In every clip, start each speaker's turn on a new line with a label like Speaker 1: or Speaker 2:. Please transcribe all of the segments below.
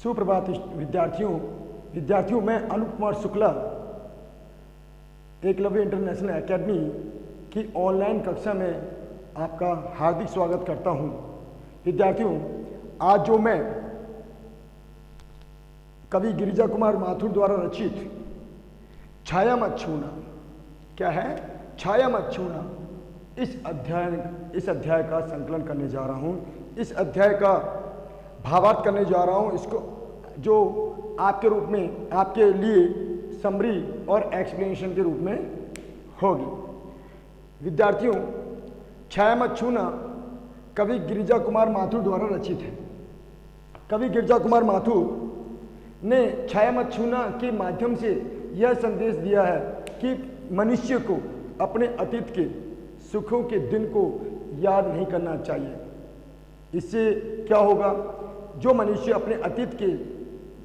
Speaker 1: सुप्रभात विद्यार्थियों मैं अनूप कुमार शुक्ला एकलव्य इंटरनेशनल एकेडमी की ऑनलाइन कक्षा में आपका हार्दिक स्वागत करता हूं। विद्यार्थियों, आज जो मैं कवि गिरिजा कुमार माथुर द्वारा रचित छाया मत छूना, क्या है छाया मत छूना, इस अध्याय का संकलन करने जा रहा हूं। इस अध्याय का भावार्थ करने जा रहा हूं। इसको जो आपके रूप में आपके लिए समरी और एक्सप्लेनेशन के रूप में होगी। विद्यार्थियों, छाया मत छूना कवि गिरिजा कुमार माथुर द्वारा रचित है। कवि गिरिजा कुमार माथुर ने छाया मत छूना के माध्यम से यह संदेश दिया है कि मनुष्य को अपने अतीत के सुखों के दिन को याद नहीं करना चाहिए। इससे क्या होगा, जो मनुष्य अपने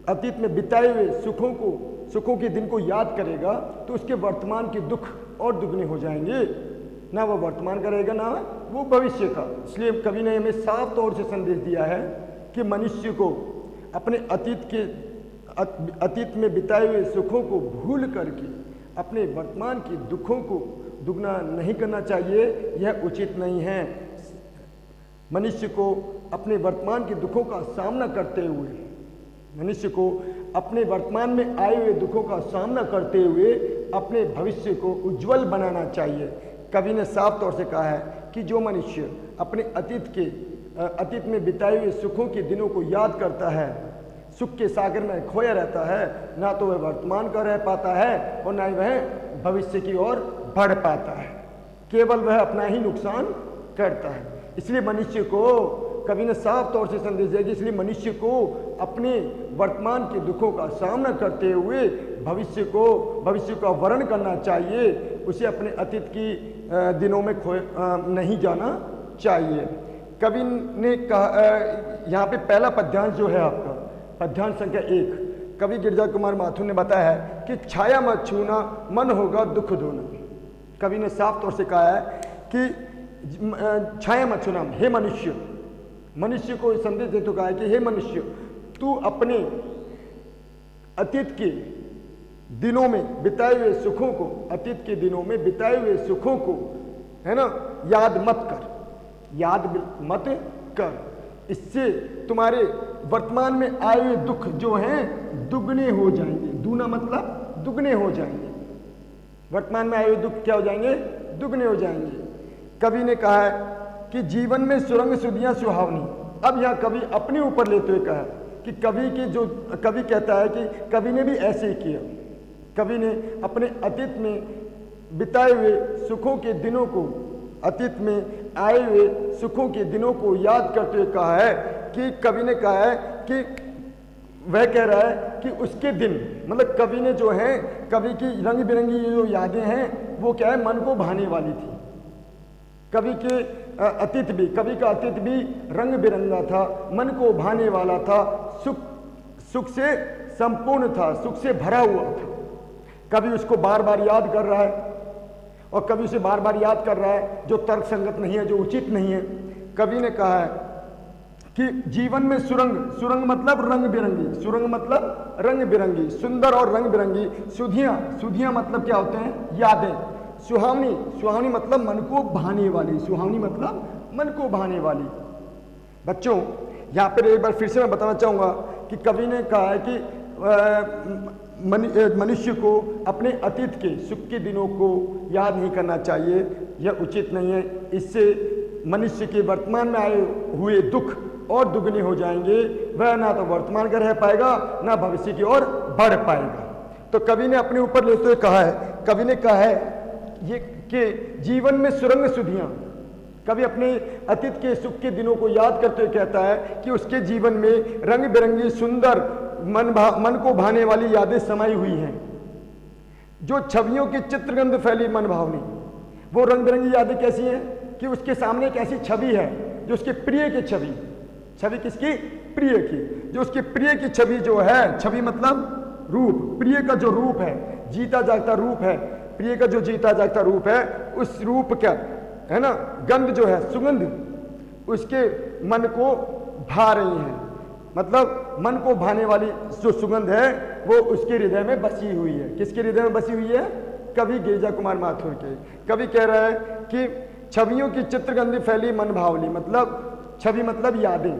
Speaker 1: अतीत में बिताए हुए सुखों के दिन को याद करेगा तो उसके वर्तमान के दुख और दुगने हो जाएंगे। ना वो वर्तमान का रहेगा ना वो भविष्य का। इसलिए कवि ने हमें साफ तौर से संदेश दिया है कि मनुष्य को अपने अतीत में बिताए हुए सुखों को भूल करके अपने वर्तमान के दुखों को दुगना नहीं करना चाहिए। यह उचित नहीं है। मनुष्य को अपने वर्तमान के दुखों का सामना करते हुए, मनुष्य को अपने वर्तमान में आए हुए दुखों का सामना करते हुए अपने भविष्य को उज्जवल बनाना चाहिए। कवि ने साफ तौर से कहा है कि जो मनुष्य अपने अतीत में बिताए हुए सुखों के दिनों को याद करता है, सुख के सागर में खोया रहता है, ना तो वह वर्तमान का रह पाता है और ना ही वह भविष्य की ओर बढ़ पाता है। केवल वह अपना ही नुकसान करता है। इसलिए मनुष्य को कवि ने साफ तौर से संदेश दिया कि इसलिए मनुष्य को अपने वर्तमान के दुखों का सामना करते हुए भविष्य का वर्ण करना चाहिए। उसे अपने अतीत की दिनों में नहीं जाना चाहिए। कवि ने कहा, यहाँ पे पहला पद्यांश जो है आपका पद्यांश संख्या 1, कवि गिरिजा कुमार माथुर ने बताया है कि छाया मत छूना मन होगा दुख धोना। कवि ने साफ तौर से कहा है कि छाया मत छूना, हे मनुष्य को संदेश दे तो कहा है कि हे मनुष्य, तू अपने अतीत के दिनों में बिताए हुए सुखों को, अतीत के दिनों में बिताए हुए सुखों को, है ना, याद मत कर। इससे तुम्हारे वर्तमान में आए हुए दुख जो हैं दुगने हो जाएंगे। दूना मतलब दुगने हो जाएंगे। वर्तमान में आए हुए दुख क्या हो जाएंगे? दुगने हो जाएंगे। कवि ने कहा है कि जीवन में सुरंग सुधियां सुहावनी। अब यह कवि अपने ऊपर लेते हुए कहा कि कवि कहता है कि कवि ने भी ऐसे ही किया। कवि ने अपने अतीत में बिताए हुए सुखों के दिनों को, अतीत में आए हुए सुखों के दिनों को याद करते हुए कहा है कि कवि ने कहा है कि वह कह रहा है कि उसके दिन, मतलब कवि ने जो है, कवि की रंग बिरंगी जो यादें हैं वो क्या है, मन को भाने वाली थी। कवि का अतीत भी रंग बिरंगा था, मन को भाने वाला था, सुख से संपूर्ण था, सुख से भरा हुआ था। कवि उसको बार बार याद कर रहा है और कवि उसे बार बार याद कर रहा है जो तर्क संगत नहीं है, जो उचित नहीं है। कवि ने कहा है कि जीवन में सुरंग मतलब रंग बिरंगी, सुंदर और रंग बिरंगी, सुधियां मतलब क्या होते हैं? यादें। सुहावनी मतलब मन को भाने वाली, बच्चों यहाँ पर एक बार फिर से मैं बताना चाहूंगा कि कवि ने कहा है कि मनुष्य को अपने अतीत के सुख के दिनों को याद नहीं करना चाहिए। यह उचित नहीं है। इससे मनुष्य के वर्तमान में आए हुए दुख और दुगने हो जाएंगे। वह ना तो वर्तमान का रह पाएगा ना भविष्य की ओर बढ़ पाएगा। तो कवि ने अपने ऊपर लेते हुए कहा है, कवि ने कहा है ये कि जीवन में सुरंग सुधियां, कवि अपने अतीत के सुख के दिनों को याद करते हुए कहता है कि उसके जीवन में रंग बिरंगी, सुंदर, मन को भाने वाली यादें समाई हुई हैं। जो छवियों की चित्रगंध फैली मन भावनी। वो रंग बिरंगी यादें कैसी हैं कि उसके सामने एक ऐसी छवि है जो उसके प्रिय की छवि किसकी? प्रिय की। जो उसके प्रिय की छवि जो है, छवि मतलब रूप, प्रिय का जो रूप है, जीता जागता रूप है, प्रिय का जो जीता जागता रूप है, उस रूप क्या है ना, गंध जो है, सुगंध उसके मन को भा रही हैं। मतलब मन को भाने वाली जो सुगंध है वो उसके हृदय में बसी हुई है। किसके हृदय में बसी हुई है? कवि गिरिजा कुमार माथुर के। कवि कह रहा है कि छवियों की चित्रगंधी फैली मन भावली, मतलब छवि मतलब यादें,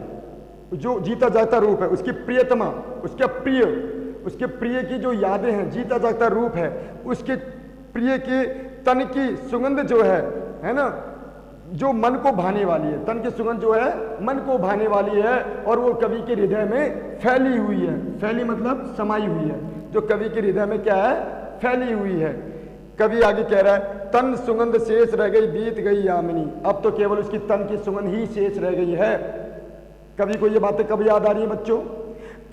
Speaker 1: जो जीता जागता रूप है, उसकी प्रियतमा, उसके प्रिय की जो यादें हैं, जीता जागता रूप है, उसके प्रिय के तन की सुगंध जो है ना, जो मन को भाने वाली है, तन की सुगंध जो है मन को भाने वाली है, और वो कवि के हृदय में फैली हुई है। फैली मतलब समाई हुई है, जो कवि के हृदय में क्या है? फैली हुई है। कवि आगे कह रहा है, तन सुगंध शेष रह गई बीत गई यामिनी, अब तो केवल उसकी तन की सुगंध ही शेष रह गई है। कवि को ये बातें कब याद आ रही है बच्चों?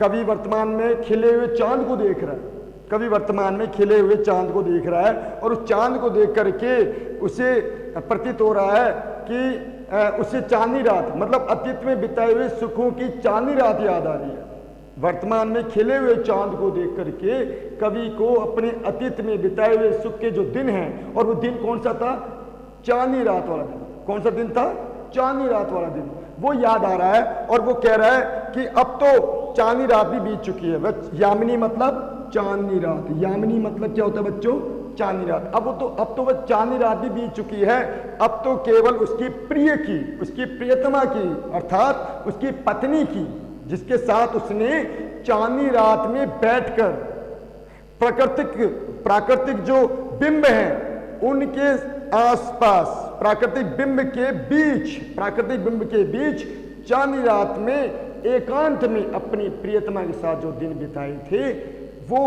Speaker 1: कवि वर्तमान में खिले हुए चांद को देख रहा है। कवि वर्तमान में खिले हुए चांद को देख रहा है, और उस चांद को देख करके उसे प्रतीत हो रहा है कि उसे चांदनी रात, मतलब अतीत में बिताए हुए सुखों की चांदनी रात याद आ रही है। वर्तमान में खिले हुए चांद को देख करके कवि को अपने अतीत में बिताए हुए सुख के जो दिन हैं, और वो दिन कौन सा था? चांदनी रात वाला दिन। कौन सा दिन था? चांदनी रात वाला दिन, वो याद आ रहा है। और वो कह रहा है कि अब तो चांदनी रात भी बीत चुकी है। वह यामिनी मतलब चांदनी रात, यामिनी मतलब क्या होता है बच्चों? चांदनी रात। अब तो वह चांदनी रात भी बीत चुकी है। अब तो केवल उसकी प्रिय की, उसकी प्रियतमा की, अर्थात उसकी पत्नी की, जिसके साथ उसने चांदनी रात में बैठकर प्राकृतिक जो बिंब हैं उनके आसपास, प्राकृतिक बिंब के बीच चांदनी रात में एकांत में अपनी प्रियतमा के साथ जो दिन बिताए थे, वो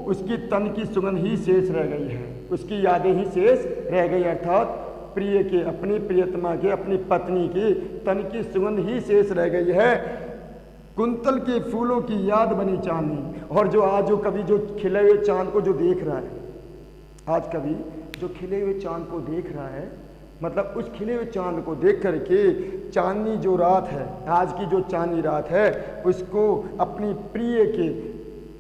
Speaker 1: उसकी तन की सुगंध ही शेष रह गई है, उसकी यादें ही शेष रह गई। अर्थात प्रिय के, अपनी प्रियतमा के, अपनी पत्नी की तन की सुगंध ही शेष रह गई है। कुंतल के फूलों की याद बनी चांदनी। और जो आज जो कवि जो खिले हुए चांद को जो देख रहा है, आज कवि जो खिले हुए चांद को देख रहा है, मतलब उस खिले हुए चांद को देख करके चांदनी जो रात है, आज की जो चांदनी रात है, उसको अपनी प्रिय के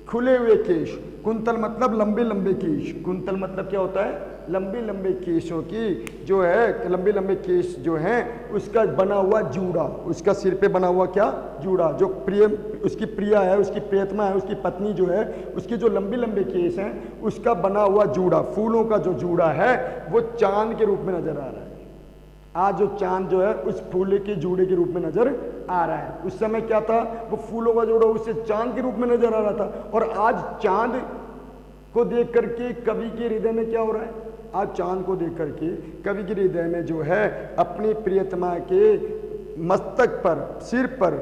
Speaker 1: खुले हुए केश, कुंतल मतलब लंबे लंबे केश, कुंतल मतलब क्या होता है? लंबे लंबे केशों की जो है, लंबे लंबे केश जो हैं, उसका बना हुआ जूड़ा, उसका सिर पे बना हुआ क्या? जूड़ा। जो प्रिय, उसकी प्रिया है, उसकी प्रियतमा है, उसकी पत्नी जो है, उसके जो लंबे लंबे केश हैं, उसका बना हुआ जूड़ा, फूलों का जो जूड़ा है, वो चांद के रूप में नजर आ रहा है। आज जो चांद जो है उस फूले के जूड़े के रूप में नजर आ रहा है। उस समय क्या था? वो फूलों का जोड़ा उससे चांद के रूप में नजर आ रहा था। और आज चांद को देख करके कवि के हृदय में क्या हो रहा है? आज चांद को देख करके कवि के हृदय में जो है अपनी प्रियतमा के मस्तक पर, सिर पर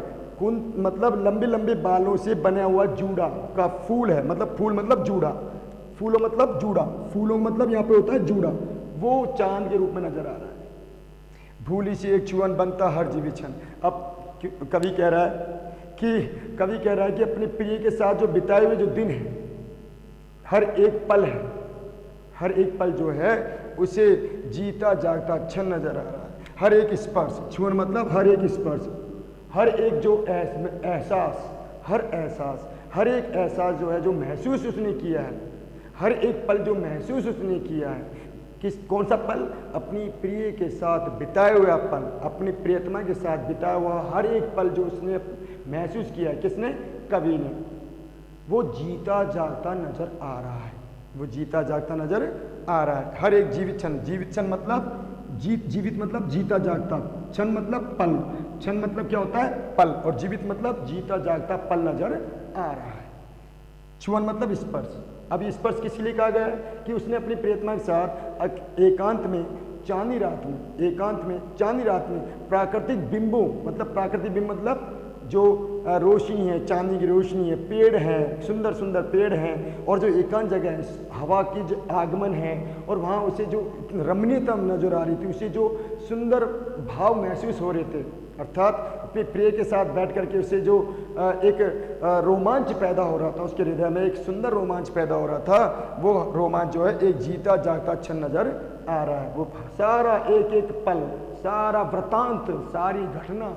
Speaker 1: मतलब लंबे लंबे बालों से बना हुआ जूड़ा का फूल है, मतलब फूल मतलब जूड़ा, फूलों मतलब जूड़ा, फूलों मतलब यहाँ पे होता है जूड़ा, वो चांद के रूप में नजर आ रहा है। भूली से एक चुअन बनता हर जीवी क्षण। अब कवि कह रहा है कि अपने प्रिय के साथ जो बिताए हुए जो दिन है, हर एक पल है, हर एक पल जो है उसे जीता जागता क्षण नजर आ रहा है। हर एक स्पर्श, छुअन मतलब हर एक स्पर्श, हर एक जो एहसास, हर एक एहसास जो है, जो महसूस उसने किया है, हर एक पल जो महसूस उसने किया है, कौन सा पल? अपनी प्रिय के साथ बिताए हुआ पल, अपनी प्रियतमा के साथ बिताया हुआ हर एक पल जो उसने महसूस किया है, किसने? कवि ने। वो जीता जागता नजर आ रहा है, वो जीता जागता नजर आ रहा है। हर एक जीवित क्षण मतलब जीवित मतलब जीता जागता, क्षण मतलब पल, क्षण मतलब क्या होता है? पल, और जीवित मतलब जीता जागता पल नजर आ रहा है। छुअन मतलब स्पर्श। अब स्पर्श किस लिए कहा गया है? कि उसने अपनी प्रियतमा के साथ एकांत में चांदनी रात में प्राकृतिक बिंबों, मतलब प्राकृतिक बिंब मतलब जो रोशनी है, चांदनी की रोशनी है, पेड़ हैं, सुंदर सुंदर पेड़ हैं, और जो एकांत जगह है, हवा की जो आगमन है, और वहाँ उसे जो रमणीयता नजर आ रही थी, उसे जो सुंदर भाव महसूस हो रहे थे, अर्थात अपने प्रिय के साथ बैठ करके उसे जो एक रोमांच पैदा हो रहा था, उसके हृदय में एक सुंदर रोमांच पैदा हो रहा था, वो रोमांच जो है एक जीता जागता क्षण नजर आ रहा है। वो सारा एक एक पल, सारा वृतांत, सारी घटना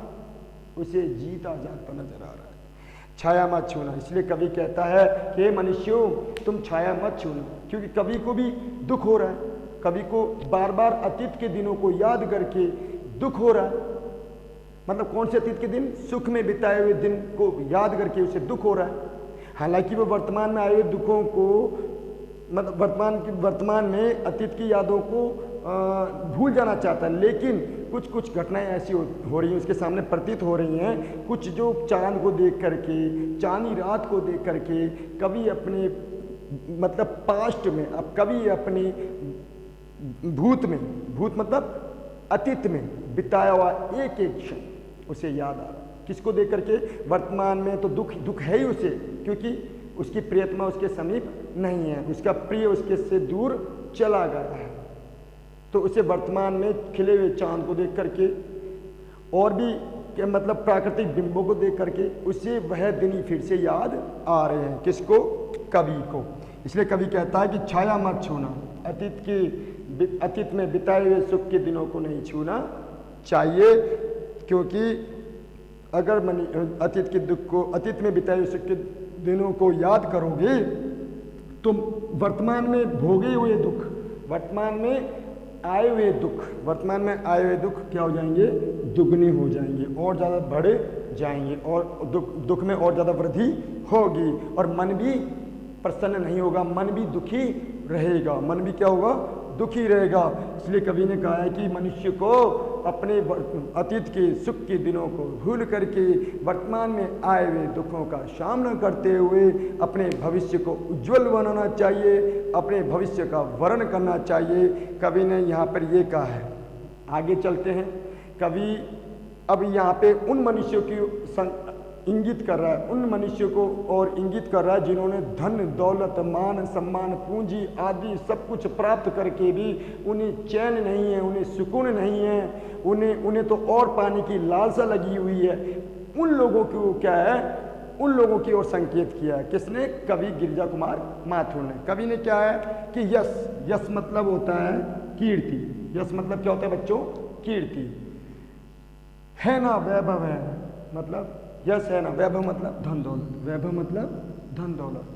Speaker 1: उसे जीता जागता नजर आ रहा है। छाया मत छूना, इसलिए कवि कहता है कि मनुष्यों तुम छाया मत छूना, क्योंकि कवि को भी दुख हो रहा है, कवि को बार बार अतीत के दिनों को याद करके दुख हो रहा है। मतलब कौन से अतीत के दिन? सुख में बिताए हुए दिन को याद करके उसे दुख हो रहा है। हालांकि वो वर्तमान में आए हुए दुखों को, मतलब वर्तमान में अतीत की यादों को भूल जाना चाहता है, लेकिन कुछ कुछ घटनाएं ऐसी हो रही हैं, उसके सामने प्रतीत हो रही हैं, कुछ जो चांद को देख करके, चांदनी रात को देख करके कवि अपने मतलब पास्ट में, अब कवि अपनी भूत मतलब अतीत में बिताया हुआ एक एक क्षण उसे याद आ रहा है। किसको देख करके? वर्तमान में तो दुख है ही उसे, क्योंकि उसकी प्रियतमा उसके समीप नहीं है, उसका प्रिय उसके से दूर चला गया है। तो उसे वर्तमान में खिले हुए चांद को देख करके और भी मतलब प्राकृतिक बिंबों को देख करके उसे वह दिन ही फिर से याद आ रहे हैं। किसको? कवि को। इसलिए कवि कहता है कि छाया मत छूना, अतीत में बिताए हुए सुख के दिनों को नहीं छूना चाहिए, क्योंकि अगर अतीत में बिताए हुए सुख के दिनों को याद करोगे तो वर्तमान में भोगे हुए दुख, वर्तमान में आए हुए दुख क्या हो जाएंगे? दुगने हो जाएंगे और ज़्यादा बढ़े जाएंगे और दुख में और ज़्यादा वृद्धि होगी और मन भी प्रसन्न नहीं होगा, मन भी दुखी रहेगा। मन भी क्या होगा? दुखी रहेगा। इसलिए कवि ने कहा है कि मनुष्य को अपने अतीत के सुख के दिनों को भूल करके वर्तमान में आए हुए दुखों का सामना करते हुए अपने भविष्य को उज्जवल बनाना चाहिए, अपने भविष्य का वर्ण करना चाहिए। कवि ने यहाँ पर ये कहा है। आगे चलते हैं। कवि अब यहाँ पे उन मनुष्यों की इंगित कर रहा है, उन मनुष्यों को और इंगित कर रहा है जिन्होंने धन दौलत मान सम्मान पूंजी आदि सब कुछ प्राप्त करके भी उन्हें चैन नहीं है, उन्हें सुकून नहीं है, उन्हें तो और पाने की लालसा लगी हुई है। उन लोगों को क्या है? उन लोगों की ओर संकेत किया है। किसने? कवि गिरिजा कुमार माथुर ने। कवि ने क्या है कि यश मतलब होता है कीर्ति। यश मतलब क्या होता है बच्चों? कीर्ति है ना, वैभव है, मतलब यश है ना, वैभव मतलब धन दौलत, वैभव मतलब धन दौलत,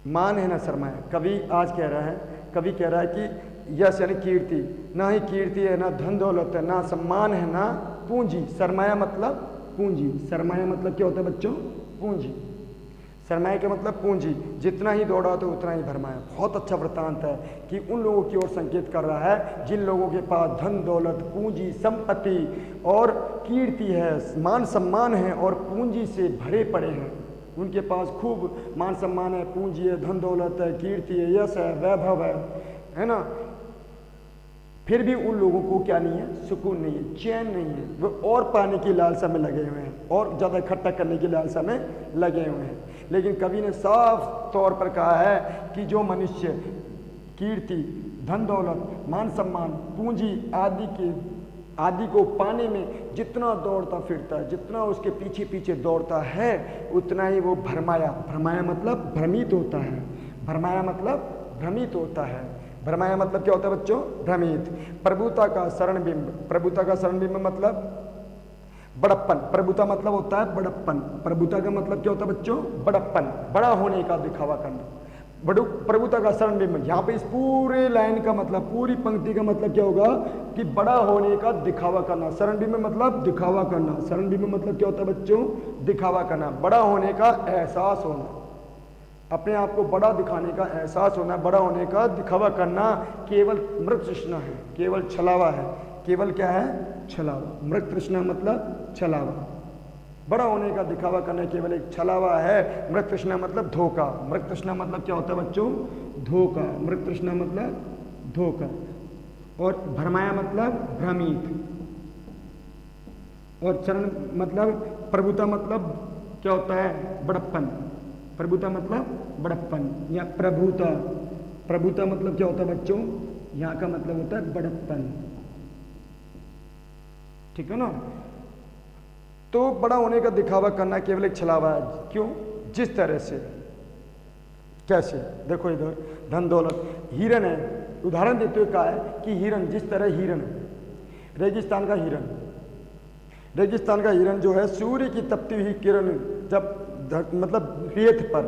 Speaker 1: मान है ना सरमाया। कवि आज कह रहा है, कवि कह रहा है कि यश यानी कीर्ति, ना ही कीर्ति है, ना धन दौलत है, ना सम्मान है, ना पूंजी। सरमाया मतलब पूंजी। सरमाया मतलब क्या होता है बच्चों? पूंजी। सरमाया का मतलब पूंजी। जितना ही दौड़ा तो उतना ही भरमाया। बहुत अच्छा वृत्तांत है कि उन लोगों की ओर संकेत कर रहा है जिन लोगों के पास धन दौलत पूंजी संपत्ति और कीर्ति है, मान सम्मान है और पूंजी से भरे पड़े हैं। उनके पास खूब मान सम्मान है, पूंजी है, धन दौलत है, कीर्ति है, यश है, वैभव है ना, फिर भी उन लोगों को क्या नहीं है? सुकून नहीं है, चैन नहीं है। वो और पाने की लालसा में लगे हुए हैं और ज़्यादा इकट्ठा करने की लालसा में लगे हुए हैं। लेकिन कवि ने साफ तौर पर कहा है कि जो मनुष्य कीर्ति धन दौलत मान सम्मान पूंजी आदि को पाने में जितना दौड़ता फिरता है, जितना उसके पीछे पीछे दौड़ता है, उतना ही वो भरमाया मतलब भ्रमित होता है। भरमाया मतलब भ्रमित होता है। भरमाया मतलब क्या होता है बच्चों? भ्रमित। प्रभुता का शरण बिंब मतलब बड़प्पन। प्रभुता मतलब होता है बड़प्पन। प्रभुता का मतलब क्या होता है बच्चों? बड़प्पन, बड़ा होने का दिखावा करना। प्रभुता का शरण बिंब। यहाँ पे इस पूरे लाइन का मतलब, पूरी पंक्ति का मतलब क्या होगा कि बड़ा होने का दिखावा करना। शरण बिंब मतलब दिखावा करना। शरण बिंब मतलब क्या होता है बच्चों? दिखावा करना, बड़ा होने का एहसास होना, अपने आप को बड़ा दिखाने का एहसास होना, बड़ा होने का दिखावा करना केवल मृत तृष्णा है, केवल छलावा है। केवल क्या है? छलावा। मृत तृष्णा मतलब छलावा। बड़ा होने का दिखावा करना केवल एक छलावा है। मृत तृष्णा मतलब धोखा। मृत तृष्णा मतलब क्या होता है बच्चों? धोखा। मृत तृष्णा मतलब धोखा। और भरमाया मतलब भ्रमित। और चरण मतलब प्रभुता मतलब क्या होता है? बड़प्पन। प्रभुता मतलब बड़प्पन या प्रभुता। प्रभुता मतलब क्या होता है बच्चों? यहाँ का मतलब होता है बड़प्पन। ठीक है ना? तो बड़ा होने का दिखावा करना केवल एक छलावा है। क्यों? जिस तरह से, कैसे? देखो इधर धन दौलत, हिरन है, उदाहरण देते हुए कहा है कि हिरन, जिस तरह हिरन, रेगिस्तान का हिरन, रेगिस्तान का हिरन जो है सूर्य की तपती हुई किरण जब मतलब रेत पर,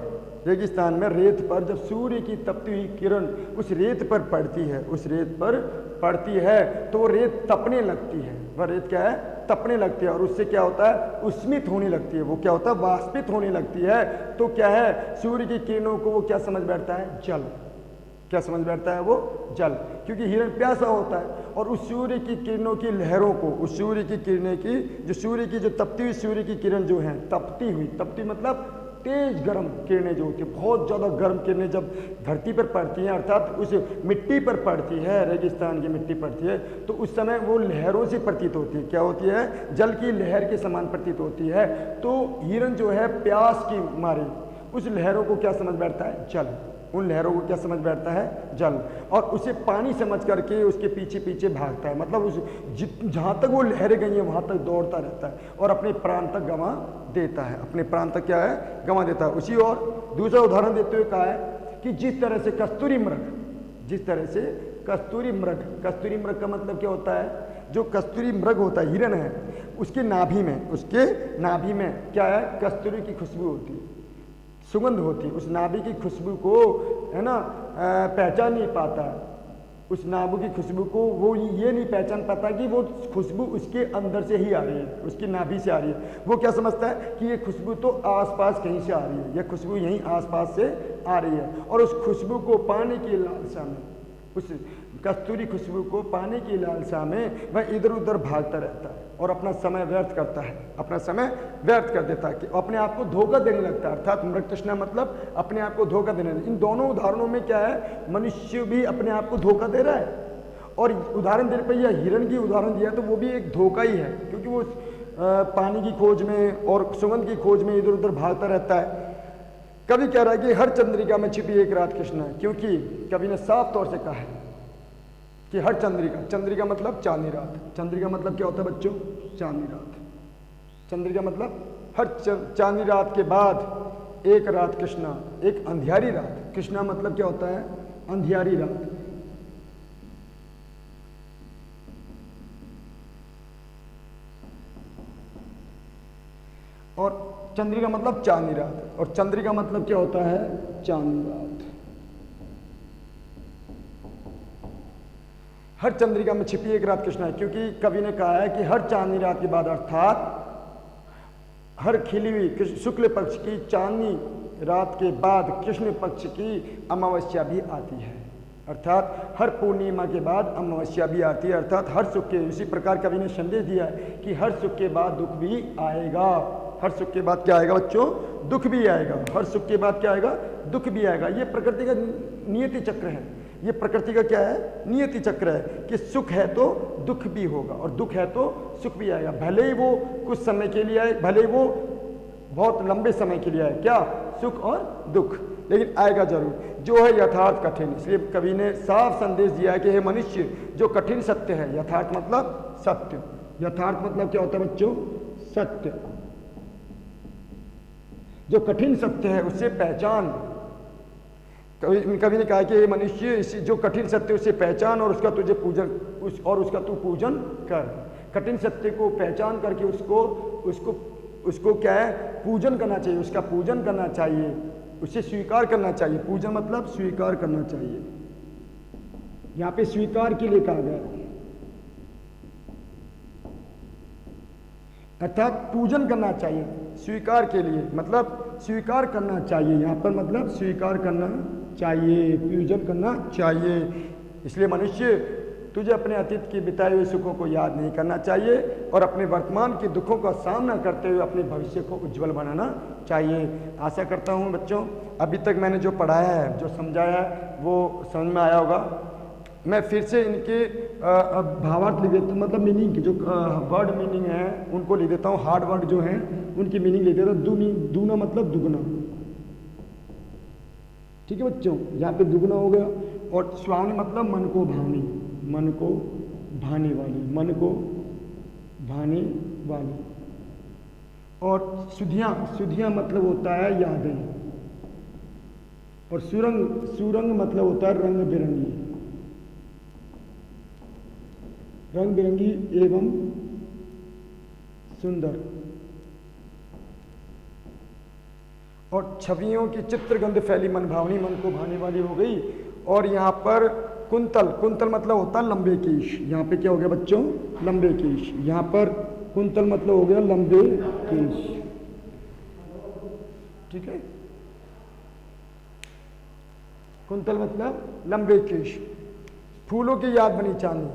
Speaker 1: रेगिस्तान में रेत पर जब सूर्य की तपती हुई किरण उस रेत पर पड़ती है, उस रेत पर पड़ती है तो वो रेत तपने लगती है। वह रेत क्या है? तपने लगती है और उससे क्या होता है, उष्मित होने लगती है, वो क्या होता है, वाष्पित होने लगती है। तो क्या है, सूर्य की किरणों को वो क्या समझ बैठता है, जल। क्या समझ बैठता है वो, जल, क्योंकि हिरण प्यासा होता है। और उस सूर्य की किरणों की लहरों को, उस सूर्य की किरणें की, जो सूर्य की जो तपती हुई सूर्य की किरण जो है, तपती हुई, तपती मतलब तेज गर्म किरणें जो होती है, बहुत ज़्यादा गर्म किरणें जब धरती पर पड़ती हैं, अर्थात उस मिट्टी पर पड़ती है, रेगिस्तान की मिट्टी पड़ती है, तो उस समय वो लहरों से प्रतीत होती है। क्या होती है, जल की लहर के समान प्रतीत होती है। तो हिरण जो है प्यास की मारे उस लहरों को क्या समझ बैठता है, जल। उन लहरों को क्या समझ बैठता है, जल। और उसे पानी समझ करके उसके पीछे पीछे भागता है, मतलब उस जहाँ तक वो लहरें गई हैं वहाँ तक दौड़ता रहता है और अपने प्राण तक गंवा देता है, अपने प्राण तक क्या है, गंवा देता है। उसी और दूसरा उदाहरण देते हुए कहा है कि जिस तरह से कस्तूरी मृग, जिस तरह से कस्तूरी मृग, कस्तूरी मृग का मतलब क्या होता है, जो कस्तूरी मृग होता है, हिरण है, उसके नाभि में, उसके नाभि में क्या है, कस्तूरी की खुशबू होती है, सुगंध होती है। उस नाभि की खुशबू को है ना पहचान नहीं पाता, उस नाभि की खुशबू को वो ये नहीं पहचान पाता कि वो खुशबू उसके अंदर से ही आ रही है, उसकी नाभि से आ रही है। वो क्या समझता है कि ये खुशबू तो आसपास कहीं से आ रही है, यह खुशबू यहीं आसपास से आ रही है। और उस खुशबू को पाने की लालसा में, उस कस्तूरी खुशबू को पाने की लालसा में वह इधर उधर भागता रहता है और अपना समय व्यर्थ करता है, अपना समय व्यर्थ कर देता है, कि अपने आप को धोखा देने लगता है। अर्थात मृग तृष्णा मतलब अपने आप को धोखा देने। इन दोनों उदाहरणों में क्या है, मनुष्य भी अपने आप को धोखा दे रहा है। और उदाहरण देने पर यह हिरण की उदाहरण दिया तो वो भी एक धोखा ही है, क्योंकि वो पानी की खोज में और सुगंध की खोज में इधर उधर भागता रहता है। कवि कह रहा है कि हर चंद्रिका में छिपी एक रात कृष्णा है, क्योंकि कवि ने साफ तौर से कहा है कि हर चंद्रिका, चंद्रिका मतलब चांदनी रात, चंद्रिका मतलब क्या होता है बच्चों, चांदनी रात। चंद्रिका मतलब हर चांदनी रात के बाद एक रात कृष्णा, एक अंधियारी रात। कृष्णा मतलब क्या होता है, अंधियारी रात। और चंद्रिका मतलब चांदनी रात, और चंद्रिका मतलब क्या होता है, चांदनी रात। हर चंद्रिका में छिपी एक रात कृष्णा है, क्योंकि कवि ने कहा है कि हर चांदनी रात के बाद, अर्थात हर खिली हुई शुक्ल पक्ष की चांदनी रात के बाद कृष्ण पक्ष की अमावस्या भी आती है। अर्थात हर पूर्णिमा के बाद अमावस्या भी आती है, अर्थात हर सुख के, इसी प्रकार कवि ने संदेश दिया है कि हर सुख के बाद दुख भी आएगा। हर सुख के बाद क्या आएगा बच्चों, दुख भी आएगा। हर सुख के बाद क्या आएगा, दुख भी आएगा। ये प्रकृति का नियति चक्र है, ये प्रकृति का क्या है, नियति चक्र है, कि सुख है तो दुख भी होगा और दुख है तो सुख भी आएगा। भले ही वो कुछ समय के लिए आए, भले ही वो बहुत लंबे समय के लिए आए, क्या, सुख और दुख, लेकिन आएगा जरूर। जो है यथार्थ कठिन, इसलिए कवि ने साफ संदेश दिया है कि हे मनुष्य, जो कठिन सत्य है, यथार्थ मतलब सत्य, यथार्थ मतलब क्या होता है बच्चों, सत्य। जो कठिन सत्य है उससे पहचान। कवि ने कहा कि मनुष्य इसी जो कठिन सत्य उसे पहचान और उसका तुझे पूजन, उसका तू पूजन कर। कठिन सत्य को पहचान करके उसको क्या है, पूजन करना चाहिए, उसका पूजन करना चाहिए, उसे स्वीकार करना चाहिए। पूजन मतलब स्वीकार करना चाहिए, यहाँ पे स्वीकार के लिए कहा गया, अर्थात पूजन करना चाहिए। स्वीकार के लिए मतलब स्वीकार करना चाहिए, यहाँ पर मतलब स्वीकार करना चाहिए, पूजन करना चाहिए। इसलिए मनुष्य, तुझे अपने अतीत की बिताए हुए सुखों को याद नहीं करना चाहिए और अपने वर्तमान के दुखों का सामना करते हुए अपने भविष्य को उज्जवल बनाना चाहिए। आशा करता हूँ बच्चों, अभी तक मैंने जो पढ़ाया है, जो समझाया है, वो समझ में आया होगा। मैं फिर से इनके भावार्थ लिख देता हूँ, मतलब मीनिंग जो वर्ड मीनिंग है उनको लिख देता हूँ। हार्ड वर्ड जो हैं उनकी मीनिंग लिख देता हूँ। दूना मतलब दुगना, ठीक है बच्चों, यहाँ पे दुगना हो गया। और स्वामी मतलब मन को भानी, मन को भाने वाली, मन को भाने वाली। और सुधियाँ, सुधियाँ मतलब होता है यादें। और सुरंग, सुरंग मतलब होता है रंग बिरंगी, रंग बिरंगी एवं सुंदर। और छवियों की चित्रगंध फैली मन भावनी, मन को भाने वाली हो गई। और यहाँ पर कुंतल, कुंतल मतलब होता है लंबे केश, यहाँ पे क्या हो गया बच्चों, लंबे केश। यहाँ पर कुंतल मतलब हो गया लंबे केश, ठीक है। कुंतल मतलब लंबे केश। फूलों की याद बनी चांदनी,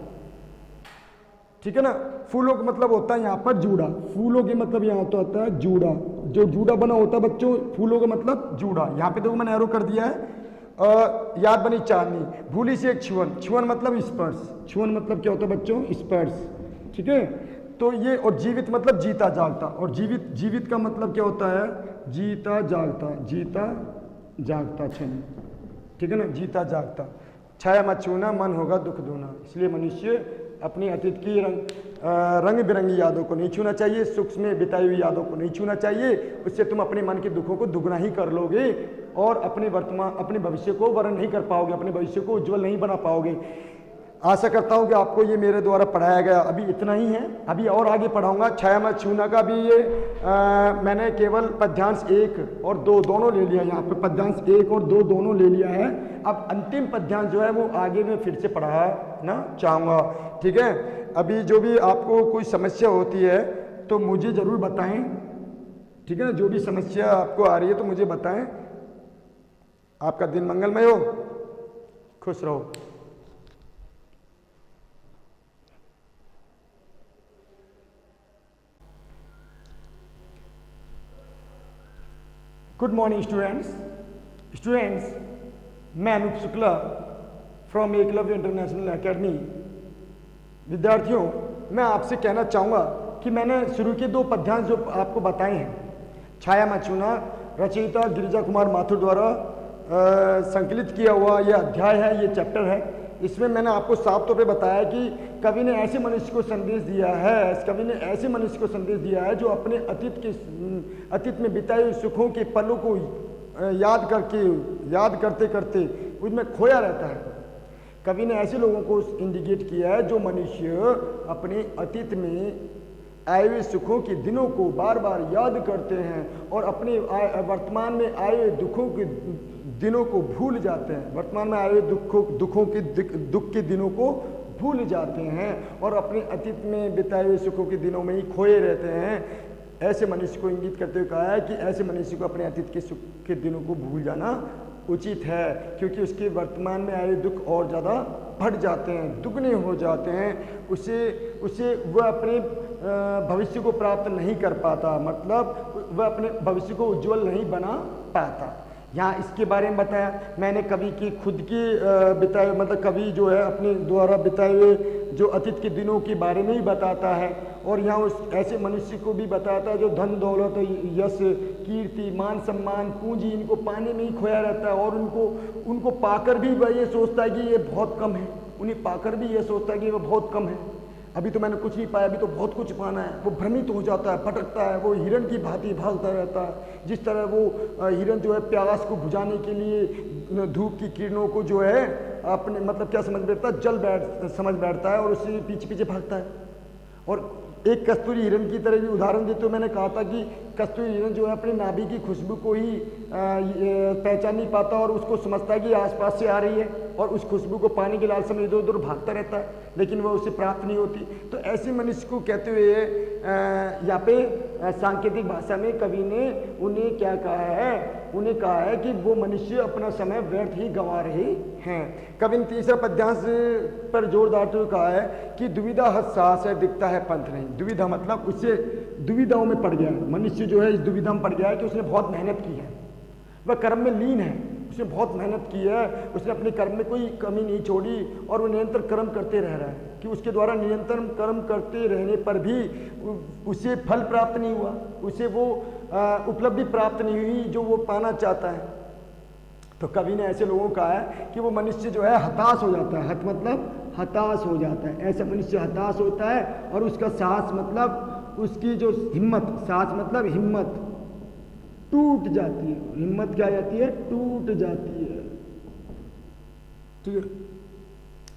Speaker 1: ठीक है ना। फूलों का मतलब होता है यहाँ पर जूड़ा, फूलों के मतलब यहाँ होता है जूड़ा, जो जूड़ा बना होता है बच्चों, फूलों का मतलब जूड़ा। यहाँ पे देखो मैंने एरो कर दिया है। याद बनी चांदनी, भूली से एक छुअन, छुअन मतलब स्पर्श, छुअन मतलब क्या होता है बच्चों, स्पर्श, ठीक है। तो ये, और जीवित मतलब जीता जागता, और जीवित, जीवित का मतलब क्या होता है, जीता जागता, जीता जागता क्षण, ठीक है ना, जीता जागता। छाया मत छूना मन होगा दुख दूना, इसलिए मनुष्य अपनी अतीत की रंग बिरंगी यादों को नहीं छूना चाहिए, सुख में बिताई हुई यादों को नहीं छूना चाहिए। उससे तुम अपने मन के दुखों को दुगना ही कर लोगे और अपने भविष्य को वर्ण नहीं कर पाओगे, अपने भविष्य को उज्जवल नहीं बना पाओगे। आशा करता हूँ कि आपको ये मेरे द्वारा पढ़ाया गया अभी इतना ही है, अभी और आगे पढ़ाऊंगा। छाया मत छूना का भी ये मैंने केवल पद्यांश 1 और 2 दोनों ले लिया, यहाँ पे पद्यांश 1 और 2 दोनों ले लिया है। अब अंतिम पद्यांश जो है वो आगे मैं फिर से पढ़ाना चाहूँगा, ठीक है। अभी जो भी आपको कोई समस्या होती है तो मुझे ज़रूर बताएं, ठीक है ना, जो भी समस्या आपको आ रही है तो मुझे बताएं। आपका दिन मंगलमय हो, खुश रहो। गुड मॉर्निंग स्टूडेंट्स, मैं Anoop Shukla from Eklavya International Academy. विद्यार्थियों, मैं आपसे कहना चाहूँगा कि मैंने शुरू के 2 पद्यांश जो आपको बताए हैं, छाया मत छूना रचयिता गिरिजा कुमार माथुर द्वारा संकलित किया हुआ यह अध्याय है, ये चैप्टर है। इसमें मैंने आपको साफ तौर पे बताया कि कवि ने ऐसे मनुष्य को संदेश दिया है, कवि ने ऐसे मनुष्य को संदेश दिया है जो अपने अतीत में बिताए हुए सुखों के पलों को याद करते करते उसमें खोया रहता है। कवि ने ऐसे लोगों को इंडिकेट किया है जो मनुष्य अपने अतीत में आए हुए सुखों के दिनों को बार बार याद करते हैं और अपने वर्तमान में आए हुए दुखों के दिनों को भूल जाते हैं, वर्तमान में आए हुए दुख के दिनों को भूल जाते हैं और अपने अतीत में बिताए हुए सुखों के दिनों में ही खोए रहते हैं। ऐसे मनुष्य को इंगित करते हुए कहा है कि ऐसे मनुष्य को अपने अतीत के सुख के दिनों को भूल जाना उचित है, क्योंकि उसके वर्तमान में आए दुख और ज़्यादा बढ़ जाते हैं, दुगने हो जाते हैं। उसे वह अपने भविष्य को प्राप्त नहीं कर पाता, मतलब वह अपने भविष्य को उज्जवल नहीं बना पाता। यहाँ इसके बारे में बताया मैंने, कवि की खुद की बिताए, मतलब कवि जो है अपने द्वारा बिताए हुए जो अतीत के दिनों के बारे में ही बताता है, और यहाँ उस ऐसे मनुष्य को भी बताता है जो धन दौलत यश कीर्ति मान सम्मान पूंजी इनको पाने में ही खोया रहता है, और उनको पाकर भी वह ये सोचता है कि ये बहुत कम है, उन्हें पाकर भी ये सोचता है कि वो बहुत कम है, अभी तो मैंने कुछ नहीं पाया, अभी तो बहुत कुछ पाना है। वो भ्रमित हो जाता है, भटकता है, वो हिरण की भांति भागता रहता है। जिस तरह वो हिरण जो है प्यास को बुझाने के लिए धूप की किरणों को जो है अपने मतलब क्या समझ बैठता है, समझ बैठता है और उससे पीछे पीछे भागता है। और एक कस्तूरी हिरण की तरह भी उदाहरण देते हुए मैंने कहा था कि कस्तूरी हिरण जो है अपनी नाभि की खुशबू को ही पहचान नहीं पाता और उसको समझता है कि आसपास से आ रही है, और उस खुशबू को पाने के लालसा में इधर उधर भागता रहता है, लेकिन वह उसे प्राप्त नहीं होती। तो ऐसे मनुष्य को कहते हुए यहाँ पे सांकेतिक भाषा में कवि ने उन्हें क्या कहा है, उन्हें कहा है कि वो मनुष्य अपना समय व्यर्थ ही गंवा रहे हैं। कवि ने तीसरा पद्यांश पर जोर डालते हुए कहा है कि दुविधा हत साहस है दिखता है पंथ नहीं। दुविधा मतलब उससे दुविधाओं में पड़ गया है, मनुष्य जो है इस दुविधा में पड़ गया है कि उसने बहुत मेहनत की है, वह कर्म में लीन है, उसने बहुत मेहनत की है, उसने अपने कर्म में कोई कमी नहीं छोड़ी और वो निरंतर कर्म करते रह रहा है कि उसके द्वारा निरंतर कर्म करते रहने पर भी उसे फल प्राप्त नहीं हुआ, उसे वो उपलब्धि प्राप्त नहीं हुई जो वो पाना चाहता है। तो कवि ने ऐसे लोगों का है कि वो मनुष्य जो है हताश हो जाता है, हत मतलब हताश हो जाता है, ऐसा मनुष्य हताश होता है और उसका साहस मतलब उसकी जो हिम्मत, साहस मतलब हिम्मत टूट जाती है, हिम्मत क्या जाती है, टूट जाती है, ठीक है।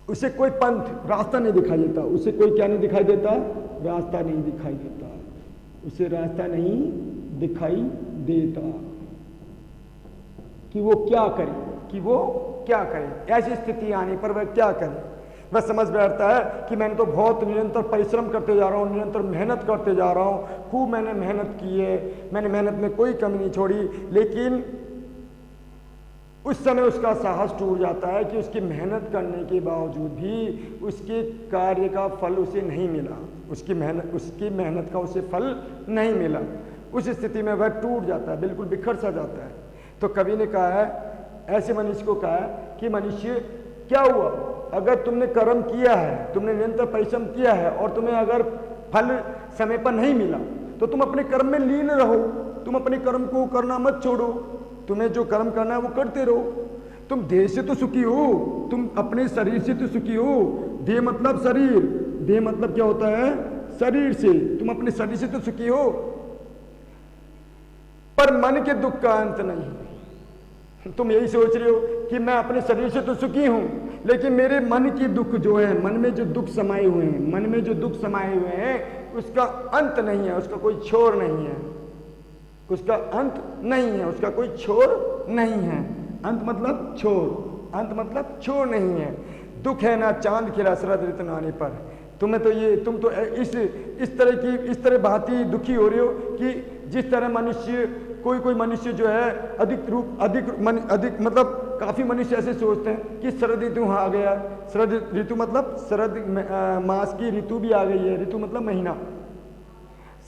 Speaker 1: उसे कोई पंथ रास्ता नहीं दिखाई देता, उसे कोई क्या नहीं दिखाई देता, रास्ता नहीं दिखाई देता, उसे रास्ता नहीं दिखाई देता कि वो क्या करे, कि वो क्या करे, ऐसी स्थिति आने पर वह क्या करे। वह समझ बैठता है कि मैंने तो बहुत निरंतर परिश्रम करते जा रहा हूँ, निरंतर मेहनत करते जा रहा हूँ, खूब मैंने मेहनत की है, मैंने मेहनत में कोई कमी नहीं छोड़ी, लेकिन उस समय उसका साहस टूट जाता है कि उसकी मेहनत करने के बावजूद भी उसके कार्य का फल उसे नहीं मिला, उसकी मेहनत का उसे फल नहीं मिला। उस स्थिति में वह टूट जाता है, बिल्कुल बिखर सा जाता है। तो कवि ने कहा है, ऐसे मनुष्य को कहा है कि मनुष्य क्या हुआ, अगर तुमने कर्म किया है, तुमने निरंतर परिश्रम किया है और तुम्हें अगर फल समय पर नहीं मिला तो तुम अपने कर्म में लीन रहो, तुम अपने कर्म को करना मत छोड़ो, तुम्हें जो कर्म करना है वो करते रहो। तुम देह से तो सुखी हो, तुम अपने शरीर से तो सुखी हो, देह मतलब शरीर, देह मतलब क्या होता है, शरीर से, तुम अपने शरीर से तो सुखी हो, पर मन के दुख का अंत नहीं। तुम यही सोच रहे हो कि मैं अपने शरीर से तो सुखी हूं, लेकिन मेरे मन की दुख जो है, मन में जो दुख समाये हुए हैं, मन में जो दुख समाये हुए हैं, उसका अंत नहीं है, उसका कोई छोर नहीं है, उसका अंत नहीं है, उसका कोई छोर नहीं है। अंत मतलब छोर, अंत मतलब छोर नहीं है। दुख है ना चांद खिला शरद ऋतु न आने पर। तुम तो इस तरह भांति दुखी हो रहे हो कि जिस तरह मनुष्य, कोई मनुष्य जो है अधिक मतलब काफी मनुष्य ऐसे सोचते हैं कि शरद ऋतु आ गया, शरद ऋतु मतलब शरद मास की ऋतु भी आ गई है, ऋतु मतलब महीना,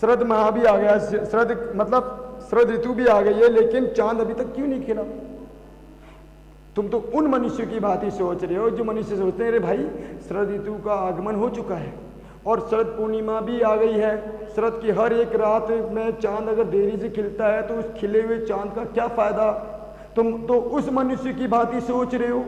Speaker 1: शरद माह भी आ गया, शरद मतलब शरद ऋतु भी आ गई है, लेकिन चांद अभी तक क्यों नहीं खिला। तुम तो उन मनुष्यों की बात ही सोच रहे हो जो मनुष्य सोचते हैं अरे भाई शरद ऋतु का आगमन हो चुका है और शरद पूर्णिमा भी आ गई है, शरद की हर एक रात में चांद अगर देरी से खिलता है तो उस खिले हुए चांद का क्या फायदा। तुम तो उस मनुष्य की बात ही सोच रहे हो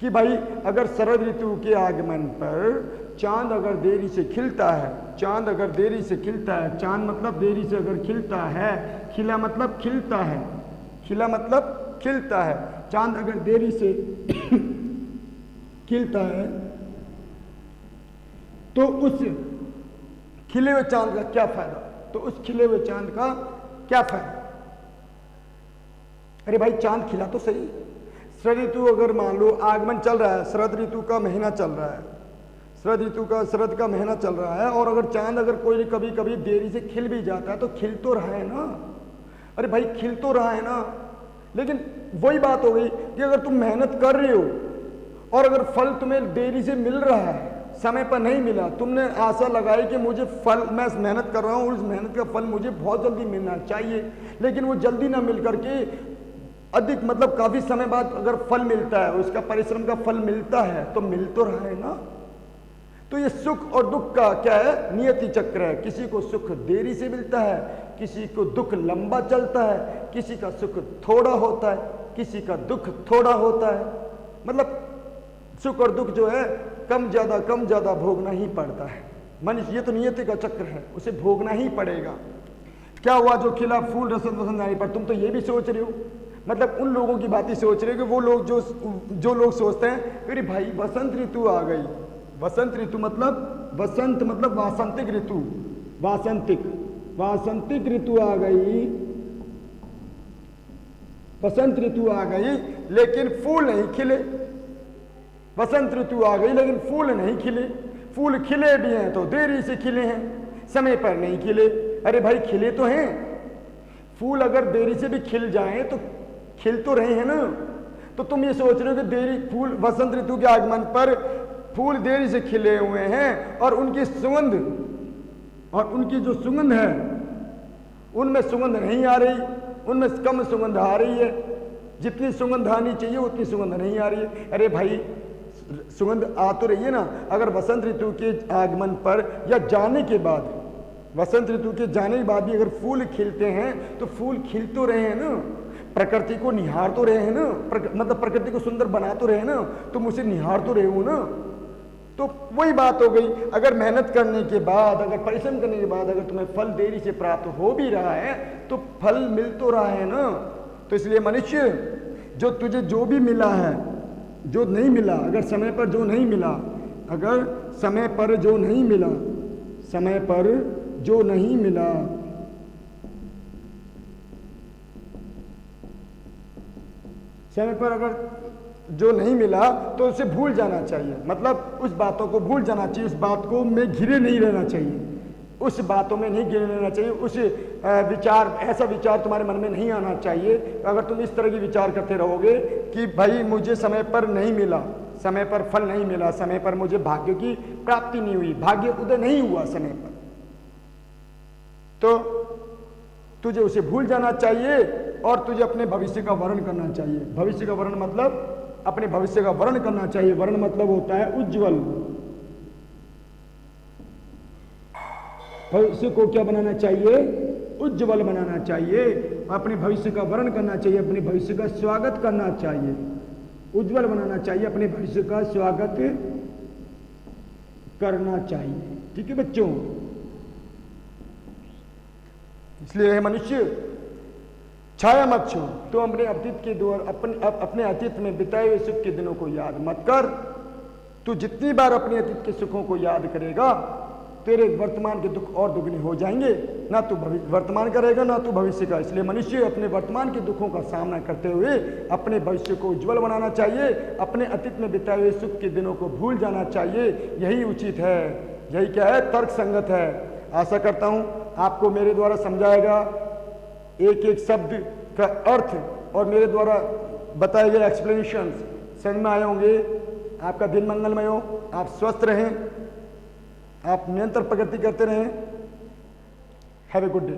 Speaker 1: कि भाई अगर शरद ऋतु के आगमन पर चांद अगर देरी से खिलता है, चांद अगर देरी से खिलता है, चांद मतलब देरी से अगर खिलता है, खिला मतलब खिलता है, खिला मतलब खिलता है, चांद अगर देरी से खिलता है तो उस खिले हुए चांद का क्या फायदा, तो उस खिले हुए चांद का क्या फायदा। अरे भाई चांद खिला तो सही, शरद ऋतु अगर मान लो आगमन चल रहा है, शरद ऋतु का महीना चल रहा है, शरद का महीना चल रहा है, और अगर चांद अगर कोई कभी कभी देरी से खिल भी जाता है तो खिल तो रहा है ना। अरे भाई खिल तो रहा है ना, लेकिन वही बात हो गई कि अगर तुम मेहनत कर रहे हो और अगर फल तुम्हें देरी से मिल रहा है, समय पर नहीं मिला, तुमने आशा लगाई कि मुझे फल, मैं मेहनत कर रहा हूँ, उस मेहनत का फल मुझे बहुत जल्दी मिलना चाहिए, लेकिन वो जल्दी ना मिल करके अधिक मतलब काफी समय बाद अगर फल मिलता है, उसका परिश्रम का फल मिलता है तो मिल तो रहा है ना। तो ये सुख और दुख का क्या है, नियति चक्र है। किसी को सुख देरी से मिलता है, किसी को दुख लंबा चलता है, किसी का सुख थोड़ा होता है, किसी का दुख थोड़ा होता है। मतलब सुख और दुख जो है कम ज्यादा भोगना ही पड़ता है मनुष्य, ये तो नियति का चक्र है, उसे भोगना ही पड़ेगा। क्या हुआ, जो खिला फूल रसद वसंत आने पर। तुम तो ये भी सोच रहे हो, मतलब उन लोगों की बात ही सोच रहे हो कि वो लोग जो लोग सोचते हैं अरे भाई वसंत ऋतु आ गई, वसंत ऋतु मतलब वसंत मतलब वासंतिक ऋतु, वासंतिक ऋतु आ गई, वसंत ऋतु आ गई लेकिन फूल नहीं खिले। वसंत ऋतु आ गई लेकिन फूल नहीं खिले, फूल खिले भी हैं तो देरी से खिले हैं, समय पर नहीं खिले। अरे भाई खिले तो हैं, फूल अगर देरी से भी खिल जाएं तो खिल तो रहे हैं ना। तो तुम ये सोच रहे हो कि देरी फूल वसंत ऋतु के आगमन पर फूल देरी से खिले हुए हैं और उनकी सुगंध, और उनकी जो सुगंध है उनमें सुगंध नहीं आ रही, उनमें कम सुगंध आ रही है, जितनी सुगंध आनी चाहिए उतनी सुगंध नहीं आ रही है। अरे भाई सुगंध आ तो रही है ना। अगर वसंत ऋतु के आगमन पर या जाने के बाद, वसंत ऋतु के जाने के बाद भी अगर फूल खिलते हैं तो फूल खिल तो रहे हैं ना, प्रकृति को निहार तो रहे हैं ना, मतलब प्रकृति को सुंदर बना तो रहे हैं ना, तुम उसे निहार तो रहे हो ना। तो वही बात हो गई, अगर मेहनत करने के बाद, अगर परिश्रम करने के बाद अगर तुम्हें फल देरी से प्राप्त हो भी रहा है तो फल मिल तो रहा है ना। तो इसलिए मनुष्य, जो तुझे जो भी मिला है, जो नहीं मिला, अगर समय पर जो नहीं मिला, अगर समय पर जो नहीं मिला, समय पर जो नहीं मिला, समय पर अगर जो नहीं मिला तो उसे भूल जाना चाहिए, मतलब उस बातों को भूल जाना चाहिए, उस बात को में घिरे नहीं रहना चाहिए, उस बातों में नहीं घिरे रहना चाहिए, उस विचार, ऐसा विचार तुम्हारे मन में नहीं आना चाहिए। अगर तुम इस तरह की विचार करते रहोगे कि भाई मुझे समय पर नहीं मिला, समय पर फल नहीं मिला, समय पर मुझे भाग्य की प्राप्ति नहीं हुई, भाग्य उदय नहीं हुआ समय पर, तो तुझे उसे भूल जाना चाहिए और तुझे अपने भविष्य का वर्णन करना चाहिए। भविष्य का वर्णन मतलब अपने भविष्य का वर्णन करना चाहिए। वर्ण मतलब होता है उज्जवल। भविष्य को क्या बनाना चाहिए? उज्जवल बनाना चाहिए। अपने भविष्य का वर्णन करना चाहिए, अपने भविष्य का स्वागत करना चाहिए, उज्जवल बनाना चाहिए, अपने भविष्य का स्वागत करना चाहिए। ठीक है बच्चों, इसलिए मनुष्य छाया मत छोड़, तो अपने अतीत के दौर अपने अतीत में बिताए हुए सुख के दिनों को याद मत कर। तू जितनी बार अपने अतीत के सुखों को याद करेगा, तेरे वर्तमान के दुख और दुगने हो जाएंगे। ना तू वर्तमान करेगा ना तू भविष्य का। इसलिए मनुष्य अपने वर्तमान के दुखों का सामना करते हुए अपने भविष्य को उज्जवल बनाना चाहिए, अपने अतीत में बिताए हुए सुख के दिनों को भूल जाना चाहिए। यही उचित है, यही क्या है? तर्क संगत है। आशा करता हूं आपको मेरे द्वारा समझाएगा एक एक शब्द का अर्थ और मेरे द्वारा बताए गए एक्सप्लेनेशन समझ में आए होंगे। आपका दिन मंगलमय हो, आप स्वस्थ रहें, आप निरंतर प्रगति करते रहें। Have a good day.